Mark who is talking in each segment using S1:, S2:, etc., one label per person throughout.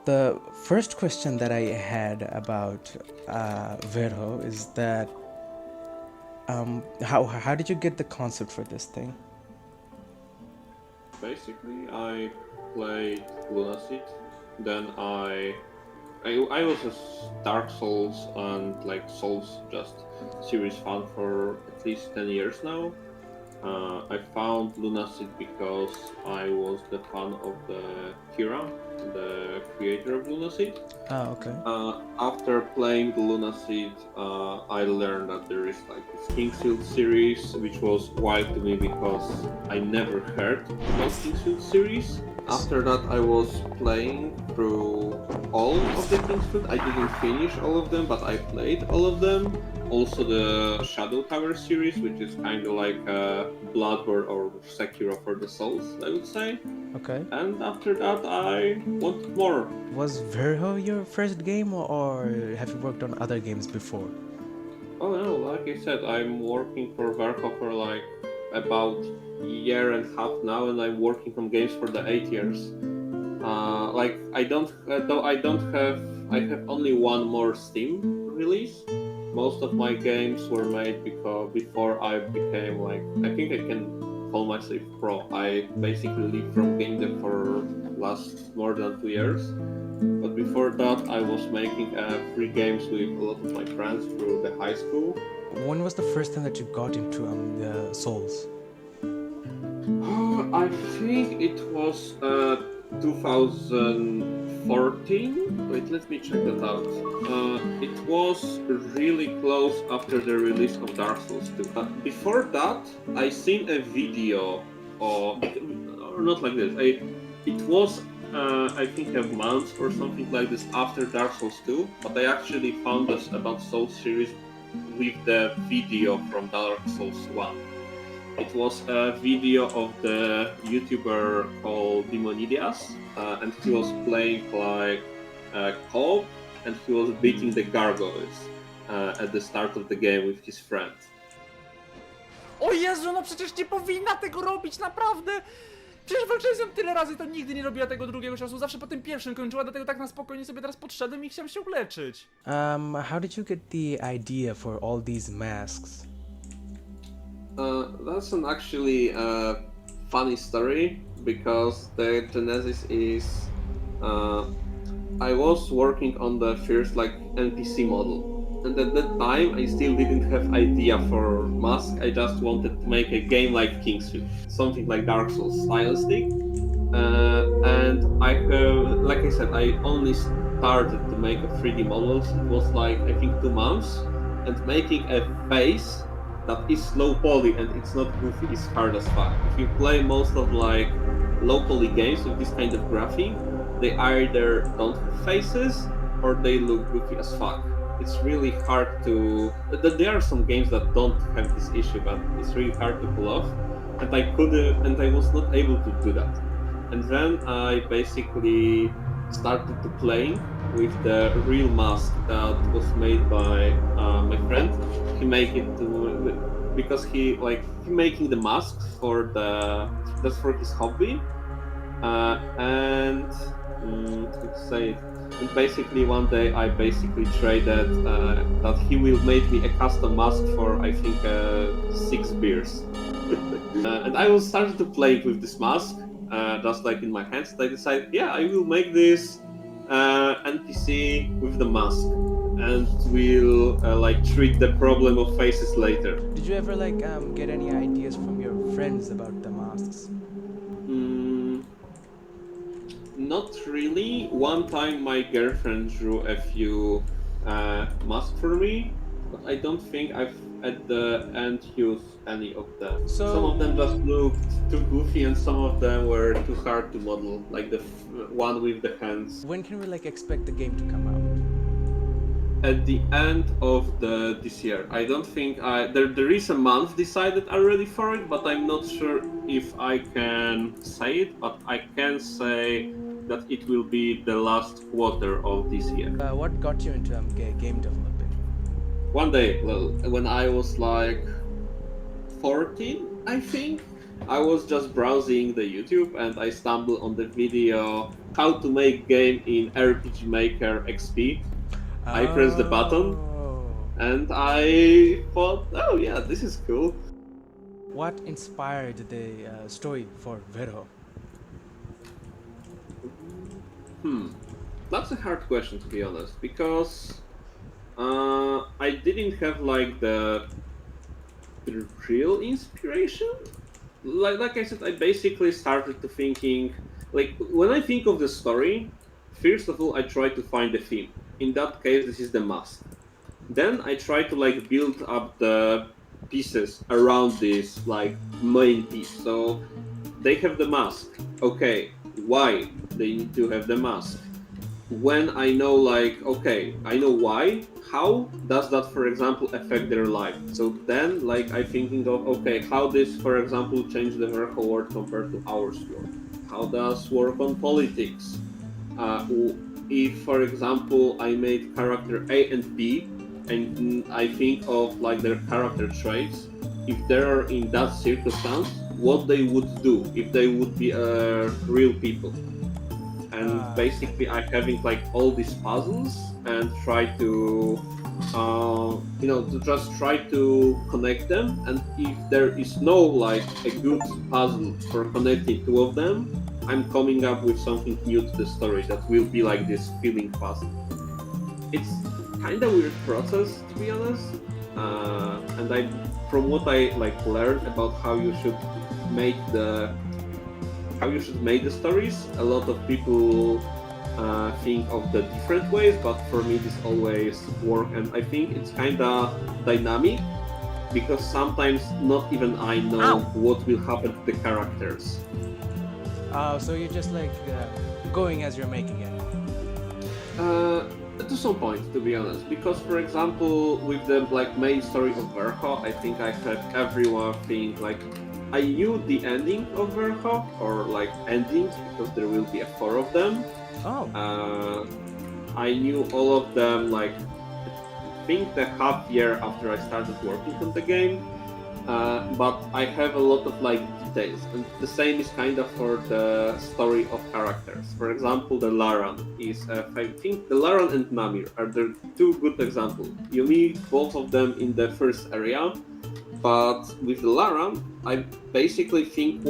S1: The first question that I had about Verho is that how did you get the concept for this thing?
S2: Basically, I played Lunacid, then I was a Dark Souls and like Souls just series fan for at least 10 years now. I found Lunacid because I was the fan of the Kira, the creator of Lunacid.
S1: Oh, okay.
S2: After playing the Lunacid, I learned that there is like this Kingsfield series, which was wild to me because I never heard about Kingsfield series. After that, I was playing through all of the Kingsfield. I didn't finish all of them, but I played all of them. Also, the Shadow Tower series, which is kind of like Bloodborne or Sekiro for the Souls, I would say.
S1: Okay.
S2: And after that, I wanted more.
S1: Was Verho your first game, or have you worked on other games before?
S2: Oh no, like I said, I'm working for Verho for like about a year and a half now, and I'm working on games for the 8 years. Like I don't, though I don't have, I have only one more Steam release. Most of my games were made because before I became like, I think I can call myself pro. I basically lived from game dev for last more than 2 years. But before that, I was making free games with a lot of my friends through the high school.
S1: When was the first time that you got into the Souls?
S2: I think it was 2014. Wait, let me check that out. It was really close after the release of Dark Souls 2. Before that, I seen a video, or not like this. It was I think a month or something like this after Dark Souls 2, but I actually found us about Souls series with the video from Dark Souls 1. It was a video of the YouTuber called Demonidias, and he was playing like co-op, and he was beating the gargoyles at the start of the game with his friend.
S3: O Jezu, no przecież nie powinna tego robić, naprawdę! Przecież walczyłem z nią tyle razy, to nigdy nie robiła tego drugiego czasu, zawsze po tym pierwszym kończyła, dlatego tak na spokojnie sobie teraz podszedłem i chciałem się uleczyć.
S1: How did you get the idea for all these masks?
S2: That's an actually funny story because the genesis is I was working on the first like NPC model, and at that time I still didn't have idea for mask. I just wanted to make a game like Kingsfield, something like Dark Souls stylistic. And I have, like I said, I only started to make a 3D models. It was like I think 2 months, and making a face that is low poly and it's not goofy is hard as fuck. If you play most of like locally games with this kind of graphic, they either don't have faces or they look goofy as fuck. It's really hard to. There are some games that don't have this issue, but it's really hard to pull off. And I couldn't, and I was not able to do that. And then I basically started to playing with the real mask that was made by my friend. He made it because he making the masks for that's for his hobby, and let's say. And basically one day I basically traded that he will make me a custom mask for I think 6 beers. And I was started to play with this mask, just like in my hands. I decided, yeah, I will make this NPC with the mask, and we'll like treat the problem of faces later.
S1: Did you ever like get any ideas from your friends about the masks?
S2: Not really. One time my girlfriend drew a few masks for me, but I don't think I've at the end used any of them.
S1: So-
S2: Some of them just looked too goofy, and some of them were too hard to model, like the one with the hands.
S1: When can we like expect the game to come out?
S2: At the end of this year, I don't think there is a month decided already for it, but I'm not sure if I can say it. But I can say that it will be the last quarter of this year.
S1: What got you into game developing?
S2: One day, well, when I was like 14, I think, I was just browsing the YouTube and I stumbled on the video how to make game in RPG Maker XP. I pressed the button
S1: Oh.
S2: and I thought, oh yeah, this is cool.
S1: What inspired the story for Verho?
S2: That's a hard question to be honest, because I didn't have like the real inspiration. Like I said, I basically started to thinking, like when I think of the story, first of all I try to find the theme. In that case, this is the mask. Then I try to like build up the pieces around this like main piece. So they have the mask. Okay, why they need to have the mask? When I know like okay, I know why, how does that for example affect their life? So then like I thinking of okay, how this for example change the Verho world compared to our world? How does work on politics? If for example I made character A and B and I think of like their character traits, if they are in that circumstance, what they would do if they would be real people. And basically I having like all these puzzles and try to to just try to connect them, and if there is no like a good puzzle for connecting two of them, I'm coming up with something new to the story that will be like this feeling puzzle. It's kind of weird process to be honest, and I from what I like learned about how you should make the stories. A lot of people think of the different ways, but for me this always work, and I think it's kind of dynamic because sometimes not even I know what will happen to the characters.
S1: So you're just like going as you're making it.
S2: To some point, to be honest, because for example, with the like main story of Verho, I think I had everyone think like I knew the ending of Verho, or like endings, because there will be 4 of them.
S1: Oh.
S2: I knew all of them like I think the half year after I started working on the game. But I have a lot of like details, and the same is kind of for the story of characters. For example, the Laran is I think the Laran and Namir are the 2 good examples. You meet both of them in the first area, but with the Laran, I basically think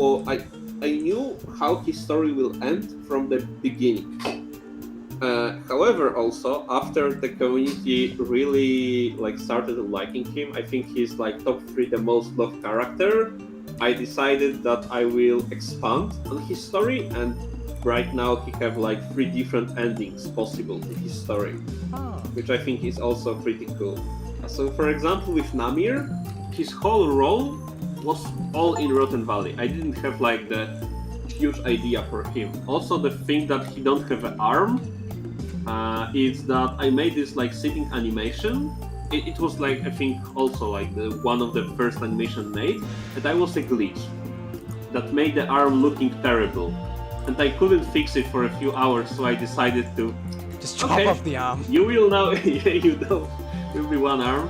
S2: I knew how his story will end from the beginning. However, also after the community really like started liking him, I think he's like top 3 the most loved character. I decided that I will expand on his story, and right now he have like 3 different endings possible to his story, which I think is also pretty cool. So, for example, with Namir, his whole role was all in Rotten Valley. I didn't have like the huge idea for him. Also, the thing that he don't have an arm is that I made this like sitting animation. It was like I think also like the one of the first animation made, and I was a glitch that made the arm looking terrible, and I couldn't fix it for a few hours, so I decided to
S1: just chop off the arm.
S2: You will now, will be 1 arm,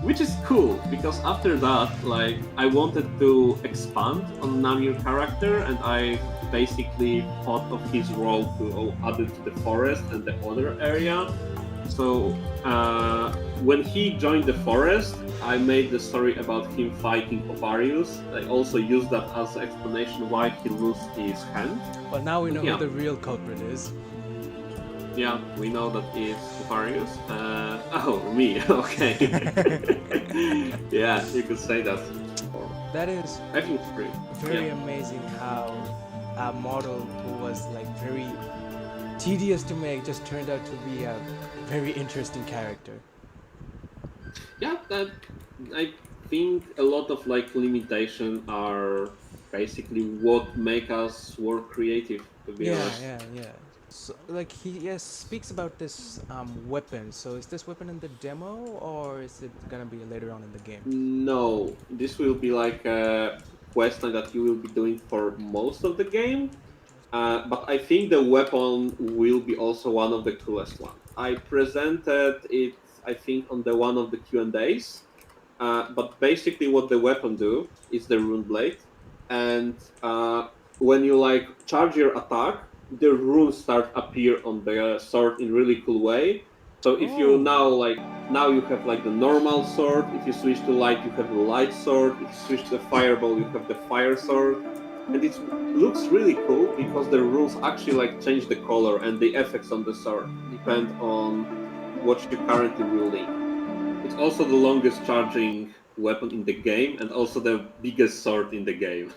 S2: which is cool because after that, like I wanted to expand on Namir character, and I basically thought of his role to add it to the forest and the other area. So when he joined the forest, I made the story about him fighting Ovarius. I also used that as an explanation why he lost his hand.
S1: Well, now we know who the real culprit is.
S2: Yeah, we know that it's Ovarius. Me, okay. Yeah, you could say that.
S1: That is
S2: I think it's great.
S1: Very amazing how a model who was like very tedious to make just turned out to be a very interesting character.
S2: Yeah, I think a lot of like limitations are basically what make us work creative, to be honest.
S1: Yeah. So, like he speaks about this weapon. So is this weapon in the demo, or is it gonna be later on in the game?
S2: No, this will be like a quest that you will be doing for most of the game. But I think the weapon will be also one of the coolest ones. I presented it, I think, on the one of the Q&As. But basically, what the weapon do is the rune blade. and when you like charge your attack, the runes start appear on the sword in really cool way. So if you now you have like the normal sword. If you switch to light, you have the light sword. If you switch to fireball, you have the fire sword. And it looks really cool because the runes actually like change the color, and the effects on the sword depend on what you're currently wielding. It's also the longest charging weapon in the game, and also the biggest sword in the game.